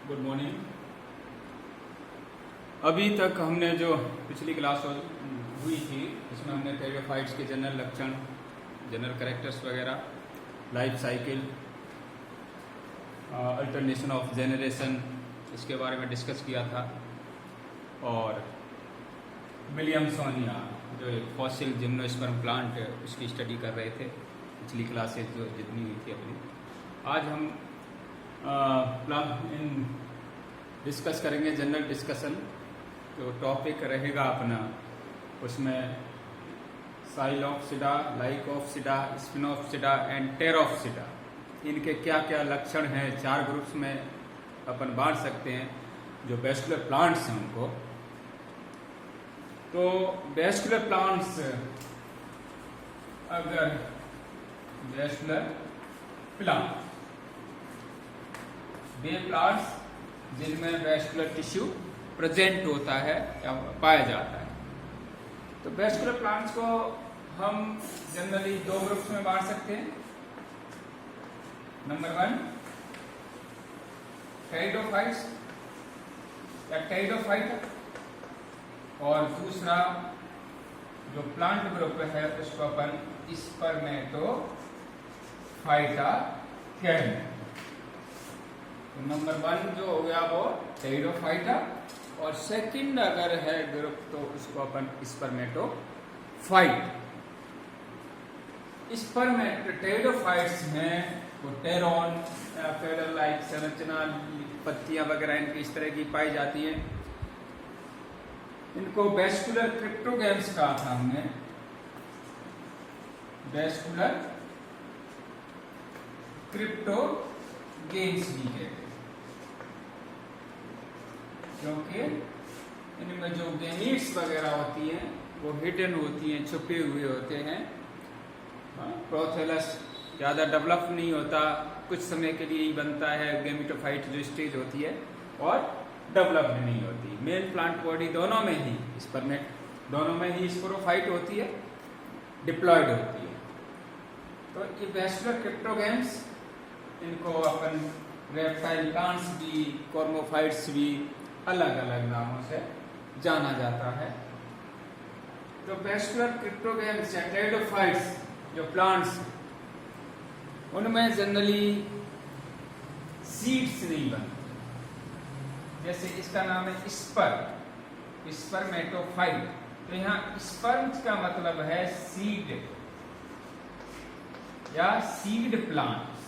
Good morning. अभी तक हमने जो पिछली क्लास हुई थी इसमें हमने टेरिडोफाइट्स के जनरल लक्षण, जनरल कैरेक्टर्स वगैरह, life cycle, alternation of generation, इसके बारे में डिस्कस किया था। और विलियमसोनिया जो एक फॉसिल जिम्नोस्पर्म प्लांट है उसकी स्टडी कर रहे थे पिछली क्लासेज जो जितनी हुई थी अपनी। आज हम डिस्कस करेंगे जनरल डिस्कशन। जो टॉपिक रहेगा अपना उसमें साइलोप्सिडा, लाइकोप्सिडा, स्पिनोप्सिडा एंड टेरोप्सिडा, इनके क्या क्या लक्षण हैं, 4 ग्रुप्स में अपन बांट सकते हैं जो वेस्कुलर प्लांट्स हैं उनको। तो वेस्कुलर प्लांट्स, अगर वेस्कुलर प्लांट वे प्लांट्स जिनमें वेस्कुलर टिश्यू प्रेजेंट होता है या पाया जाता है। तो वेस्कुलर प्लांट्स को हम जनरली 2 ग्रुप्स में बांट सकते हैं। नंबर 1 टेरिडोफाइट्स या टेरिडोफाइट, और दूसरा जो प्लांट ग्रुप है उसको अपन स्पर्मेटोफाइटा कहते हैं। तो नंबर 1 जो हो गया वो टेरिडोफाइटा, और सेकंड अगर है ग्रुप तो उसको अपन स्पर्मेटोफाइट। टेरिडोफाइट्स में वो टेरोन या फेडर लाइक संरचना, पत्तियां वगैरह इनकी इस तरह की पाई जाती हैं। इनको वेस्कुलर क्रिप्टोगेम्स कहा था हमने, वेस्कुलर क्रिप्टोगेम्स भी कहते हैं, क्योंकि इनमें जो गेमीट्स वगैरह होती हैं वो हिडन होती हैं, छुपे हुए होते हैं। प्रोथेलस ज़्यादा डेवलप नहीं होता, कुछ समय के लिए ही बनता है। गेमिटोफाइट जो स्टेज होती है और डेवलप्ड नहीं होती। मेल प्लांट बॉडी दोनों में ही स्पोरोफाइट होती है, डिप्लॉयड होती है। तो ये वेस्कुलर क्रिप्टोगेम्स, इनको अपन रेप्टाइल प्लांट्स भी, कॉर्मोफाइट्स भी अलग अलग नामों से जाना जाता है। तो वेस्कुलर क्रिप्टोगेम्स या टेरिडोफाइट्स जो प्लांट्स, उनमें जनरली सीड्स नहीं बनते। जैसे इसका नाम है स्पर्मेटोफाइट, तो यहाँ स्पर्म का मतलब है सीड या सीड प्लांट्स।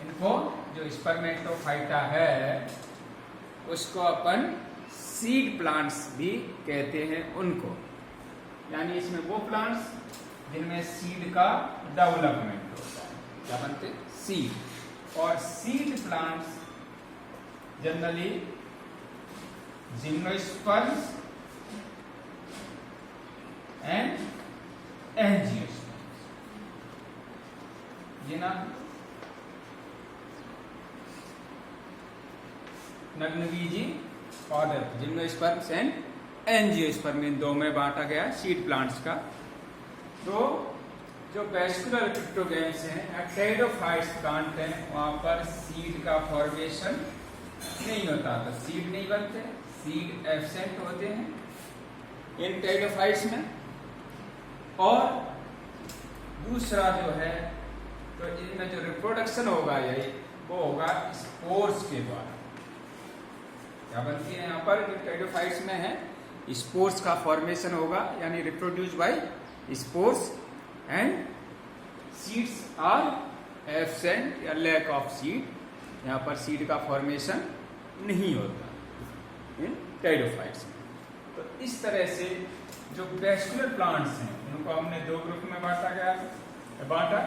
इनको जो स्पर्मेटोफाइटा है उसको अपन सीड प्लांट्स भी कहते हैं उनको, यानी इसमें वो प्लांट्स जिनमें सीड का डेवलपमेंट होता है, क्या बनते सीड। और seed plants generally gymnosperms and angiosperms, ये ना नग्नबीजी ऑर्डर जिम्नोस्पर्म्स एंड एंजियोस्पर्म, इन 2 में बांटा गया सीड प्लांट्स का। तो जो वेस्कुलर क्रिप्टोगेम्स हैं, टेरिडोफाइट्स प्लांट हैं, वहां पर सीड का फॉर्मेशन नहीं होता, तो सीड नहीं बनते, सीड एब्सेंट होते हैं इन टेरिडोफाइट्स में। और दूसरा जो है, तो इनमें जो रिप्रोडक्शन होगा यही वो होगा स्पोर्स के द्वारा। क्या बनती है यहाँ पर जो टेरिडोफाइट्स में है, स्पोर्स का फॉर्मेशन होगा, यानी reproduce by spores, and seeds are absent या लैक ऑफ सीड। यहाँ पर सीड का फॉर्मेशन नहीं होता इन टेरिडोफाइट्स में। तो इस तरह से जो वेस्कुलर प्लांट्स हैं उनको हमने 2 ग्रुप में बांटा,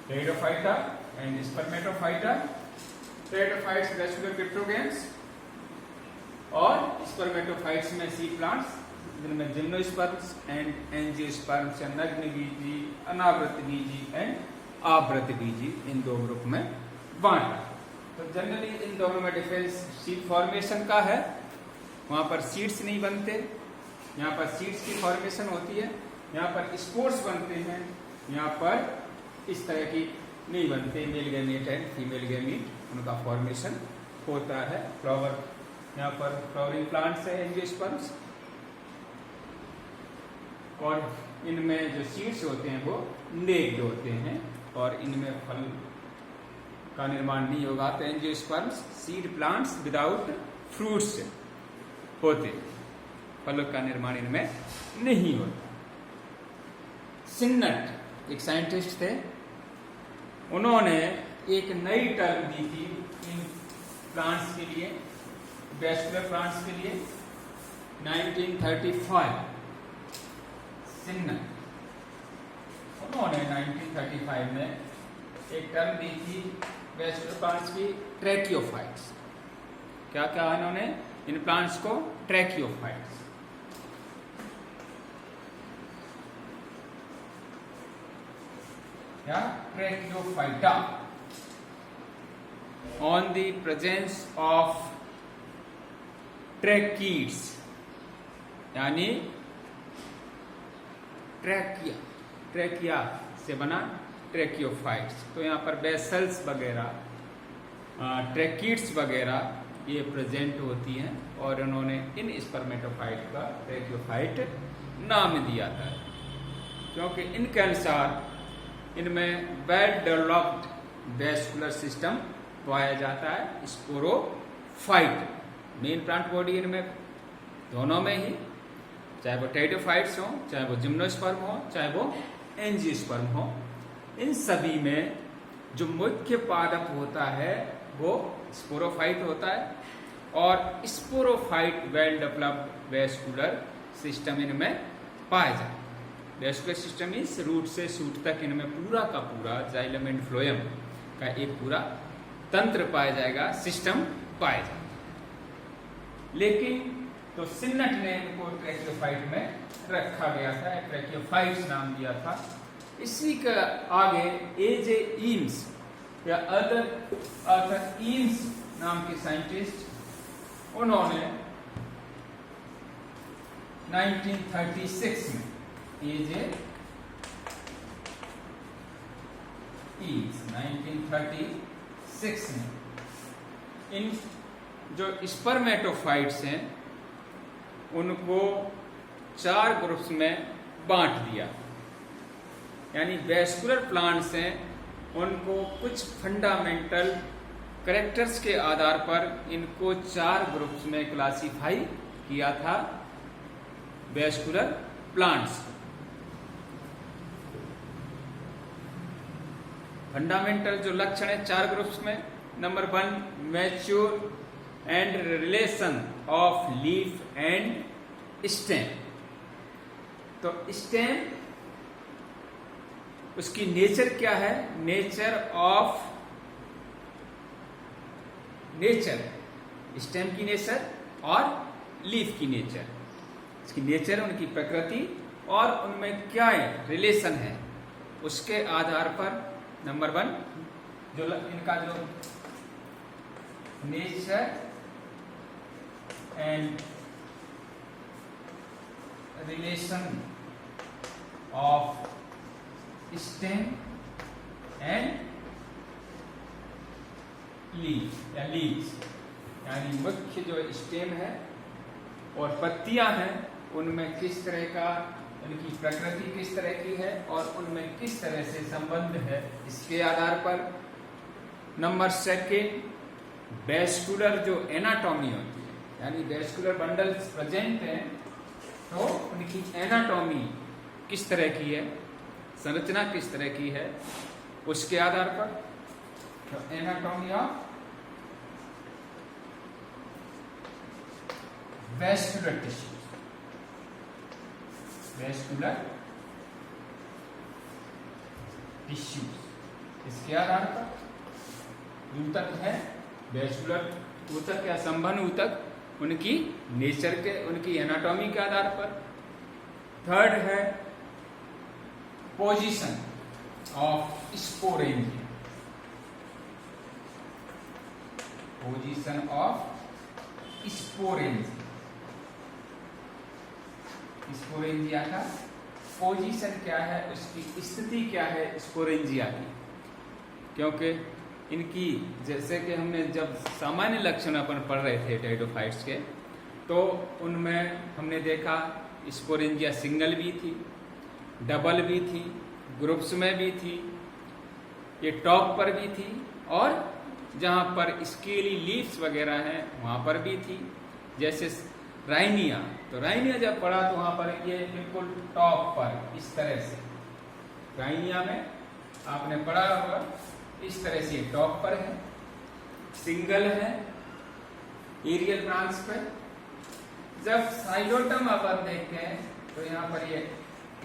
pteridophyta and Spermatophyta. Pteridophytes vascular cryptogams, और स्पर्मेटोफाइट्स में सीड प्लांट्स जिनमें जिम्नोस्पर्म्स एंड एंजियोस्पर्म्स या नग्नबीजी, अनावृत बीजी एंड आवृत बीजी, इन 2 ग्रुप में बांटा। तो जनरली इन दोनों में डिफरेंस सीड फॉर्मेशन का है, वहां पर सीड्स नहीं बनते, यहाँ पर सीड्स की फॉर्मेशन होती है, यहाँ पर स्पोर्स बनते हैं, यहाँ पर इस तरह की नहीं बनते, male gamete and female gamete उनका फॉर्मेशन होता है। फ्लावर, यहाँ पर फ्लावरिंग प्लांट्स है एंजियोस्पर्म्स, और इनमें जो सीड्स होते हैं वो नेक्ड होते हैं और इनमें फल का निर्माण नहीं होगा। तो angiosperms seed plants without fruits होते, फलों का निर्माण इनमें नहीं होता। सिन्नट एक साइंटिस्ट थे, उन्होंने एक नई टर्म दी थी इन प्लांट्स के लिए, वैस्कुलर प्लांट्स के लिए, 1935। सिन्नट, उन्होंने 1935 में एक टर्म दी थी वैस्कुलर प्लांट्स की, ट्रैकियोफाइट्स। क्या क्या इन्होंने इन प्लांट्स को? ट्रैकियोफाइट्स। या tracheophyta on the presence of tracheids, यानी ट्रैकिया, ट्रैकिया से बना ट्रैकियोफाइट्स। तो यहाँ पर बेसल्स वगैरह, ट्रैकीड्स वगैरह ये प्रेजेंट होती हैं और उन्होंने इन स्पर्मेटोफाइट का ट्रैकियोफाइट नाम दिया था, क्योंकि इनके अनुसार इनमें वेल डेवलप्ड वैस्कुलर सिस्टम पाया जाता है। स्पोरोफाइट मेन प्लांट बॉडी इनमें दोनों में ही, चाहे वो टेरिडोफाइट्स हो, चाहे वो जिम्नोस्पर्म हो, चाहे वो एंजियोस्पर्म हो, इन सभी में जो मुख्य पादप होता है वो स्पोरोफाइट होता है। और sporophyte well developed vascular system इनमें पाया जाता है। वैस्कुलर सिस्टम मीन्स रूट से शूट तक इनमें पूरा का पूरा जाइलम एंड फ्लोएम का एक पूरा तंत्र पाया जाएगा, सिस्टम पाया जाएगा। लेकिन तो सिन्नट ने इनको ट्रैकियोफाइट में रखा गया था, ट्रैकियोफाइट्स नाम दिया था। इसी का आगे एजे ईम्स या अदर ईम्स नाम के साइंटिस्ट, उन्होंने 1936 में एजे ईम्स 1936 में इन जो स्पर्मेटोफाइट्स हैं उनको 4 ग्रुप्स में बांट दिया। यानी वैस्कुलर प्लांट्स हैं, उनको कुछ फंडामेंटल कैरेक्टर्स के आधार पर इनको 4 ग्रुप्स में क्लासिफाई किया था वैस्कुलर प्लांट्स। फंडामेंटल जो लक्षण है 4 ग्रुप्स में, number 1 mature and relation of leaf and stem. तो स्टेम, उसकी नेचर क्या है? नेचर ऑफ नेचर, स्टेम की नेचर और लीफ की नेचर, इसकी नेचर, उनकी प्रकृति और उनमें क्या है रिलेशन है, उसके आधार पर नंबर 1 जो इनका जो nature and relation of stem and leaf या लीव्स, यानी मुख्य जो स्टेम है और पत्तियां हैं उनमें किस तरह का, उनकी प्रकृति किस तरह की है और उनमें किस तरह से संबंध है, इसके आधार पर। नंबर 2 वैस्कुलर जो एनाटॉमी होती है, यानी वैस्कुलर बंडल्स प्रेजेंट हैं तो उनकी एनाटॉमी किस तरह की है, संरचना किस तरह की है, उसके आधार पर। तो anatomy of vascular tissue, vascular tissues, इसके आधार पर। ऊतक है वैस्कुलर ऊतक या संबंध ऊतक, उनकी नेचर के, उनकी एनाटॉमी के आधार पर। 3 है position of sporangia, position of sporangia, sporangia का पोजीशन क्या है, उसकी स्थिति क्या है स्पोरेंजिया की। क्योंकि इनकी जैसे कि हमने जब सामान्य लक्षण अपन पढ़ रहे थे टेरिडोफाइट्स के, तो उनमें हमने देखा स्पोरेंजिया सिंगल भी थी, डबल भी थी, ग्रुप्स में भी थी, ये टॉप पर भी थी, और जहाँ पर स्केली लीव्स वगैरह हैं वहाँ पर भी थी। जैसे राइनिया, तो राइनिया जब पढ़ा तो वहाँ पर ये बिल्कुल टॉप पर इस तरह से, राइनिया में आपने पढ़ा होगा इस तरह से टॉप पर है, सिंगल है एरियल ब्रांच पर। जब साइलोटम अपन देखते हैं तो यहाँ पर ये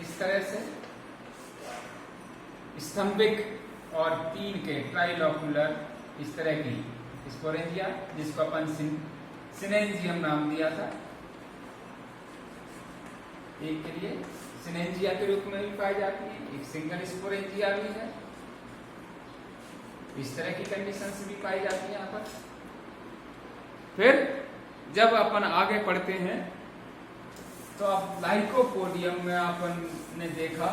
इस तरह से स्तंभिक और 3 के ट्राइलोकुलर इस तरह की स्पोरेंजिया, जिसको अपन सिनेंजियम नाम दिया था। एक के लिए सिनेंजिया के रूप में भी पाई जाती है, एक सिंगल स्पोरेंजिया भी है, इस तरह की कंडीशंस भी पाई जाती है यहाँ पर। फिर जब अपन आगे पढ़ते हैं तो अब लाइकोपोडियम में अपन ने देखा,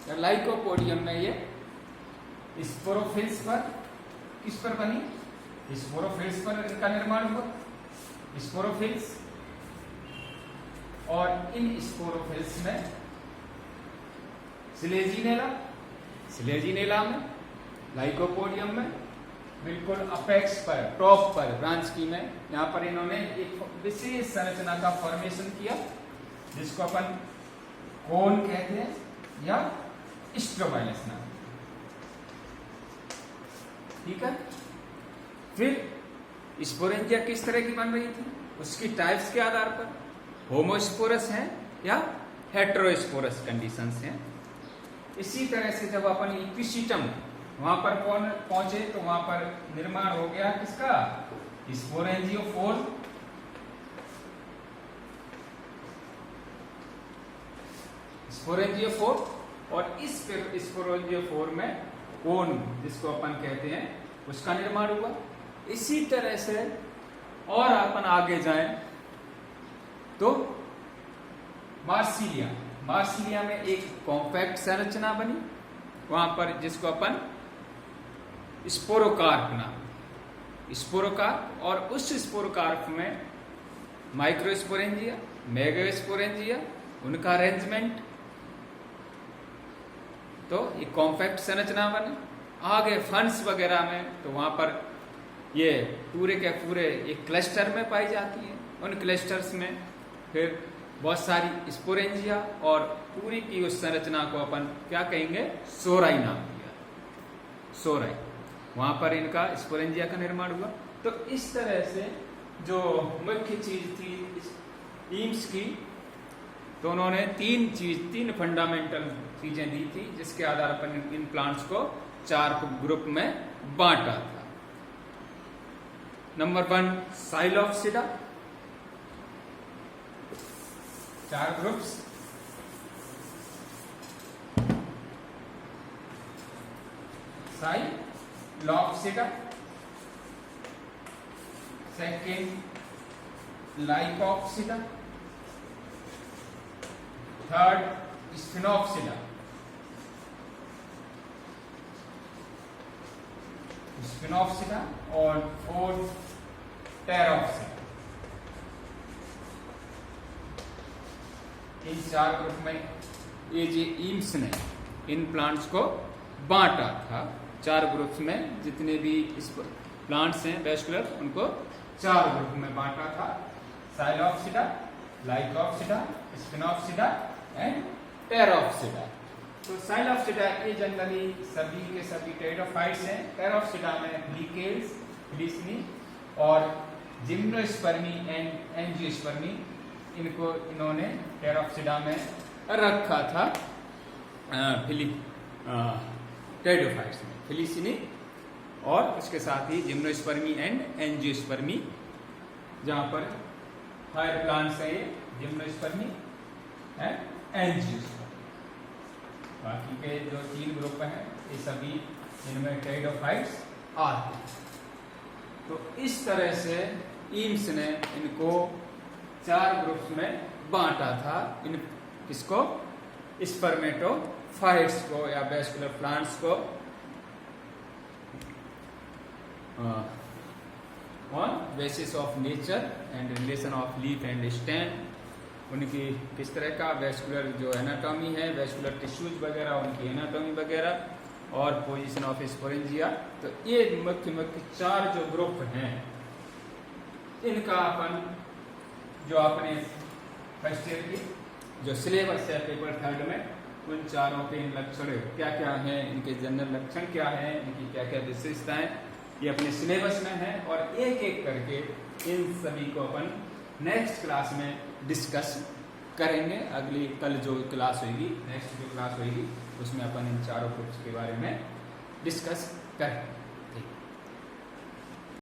लाइकोपोडियम में ये स्पोरोफिल्स पर, किस पर बनी, स्पोरोफिल्स पर इनका निर्माण हुआ, स्पोरोफिल्स। और इन स्पोरोफिल्स में सिलेजिनेला में, लाइकोपोडियम में बिल्कुल अपेक्स पर, टॉप पर, ब्रांच की में, यहाँ पर इन्होंने एक विशेष संरचना का फॉर्मेशन किया जिसको अपन कोन कहते हैं या स्ट्रोमाइलस नाम, ठीक है। फिर स्पोरेंजिया किस तरह की बन रही थी, उसकी टाइप्स के आधार पर होमोस्पोरस है या हेटेरोस्पोरस कंडीशंस हैं। इसी तरह से जब अपन इक्विसिटम वहां पर पहुंचे तो वहां पर निर्माण हो गया किसका, स्पोरेंजियोफोर, और इस स्पोरेंजियोफोर में कोन जिसको अपन कहते हैं उसका निर्माण हुआ। इसी तरह से और अपन आगे जाएं तो मार्सिलिया में एक कॉम्पैक्ट संरचना बनी वहां पर, जिसको अपन स्पोरोकार्प नाम, स्पोरोकार्प। और उस स्पोरोकार्प में माइक्रोस्पोरेंजिया, मेगास्पोरेंजिया, उनका अरेंजमेंट, तो एक कॉम्पैक्ट संरचना बनी। आगे फंड्स वगैरह में तो वहां पर ये पूरे के पूरे एक क्लस्टर में पाई जाती है। उन क्लस्टर्स में फिर बहुत सारी स्पोरेंजिया और पूरी की उस संरचना को अपन क्या कहेंगे, सोराई नाम दिया, सोराई। वहां पर इनका स्पोरेंजिया का निर्माण हुआ। तो इस तरह से जो मुख्य चीज थी ईम्स की, तो उन्होंने तीन फंडामेंटल चीजें दी थी जिसके आधार पर इन प्लांट्स को 4 ग्रुप में बांटा था। Number 1 psilopsida, 4 groups, psilopsida, second lycopsida, third sphenopsida, और फोर्थ टेरोप्सिडा। इन 4 ग्रुप में ये जो ईम्स ने इन प्लांट्स को बांटा था 4 ग्रुप्स में, जितने भी इस प्लांट्स हैं वेस्कुलर उनको 4 ग्रुप में बांटा था, साइलोप्सिडा, लाइकोप्सिडा, स्फिनोप्सिडा एंड टेरोप्सिडा। तो साइलोप्सिडा ये जनरली सभी के सभी टेरिडोफाइट्स हैं। टेरोप्सिडा में लीकेल्स, फिलिसिनी और जिम्नोस्पर्मी एंड एंजियोस्पर्मी, इनको इन्होंने टेरोप्सिडा में रखा था। टेरिडोफाइट्स में फिलिसिनी और उसके साथ ही जिम्नोस्पर्मी एंड एंजियोस्पर्मी, जहां पर हायर प्लांट्स है ये जिम्नोस्पर्मी एंड एंजियोस्पर्मी। बाकी के जो 3 ग्रुप हैं ये सभी इनमें टेरिडोफाइट्स आते हैं। तो इस तरह से ईम्स ने इनको 4 ग्रुप्स में बांटा था, इन इसको स्पर्मेटोफाइट्स को या वेस्कुलर प्लांट्स को। On basis of nature and relation of leaf and stem, उनकी किस तरह का वेस्कुलर जो एनाटॉमी है, वेस्कुलर टिश्यूज वगैरह, उनकी एनाटॉमी वगैरह, और पोजीशन ऑफ स्पोरेंजिया। तो ये मुख्य 4 जो ग्रुप हैं, इनका अपन जो आपने फर्स्ट ईयर की जो सिलेबस है पेपर 3 में, उन चारों के लक्षण क्या क्या हैं, इनके जनरल लक्षण क्या हैं, इनकी क्या क्या विशेषताएं, ये अपने सिलेबस में है। और एक एक करके इन सभी को अपन नेक्स्ट क्लास में डिस्कस करेंगे। अगली कल जो क्लास होगी, नेक्स्ट जो क्लास होगी, उसमें अपन इन चारों ग्रुप्स के बारे में डिस्कस करेंगे।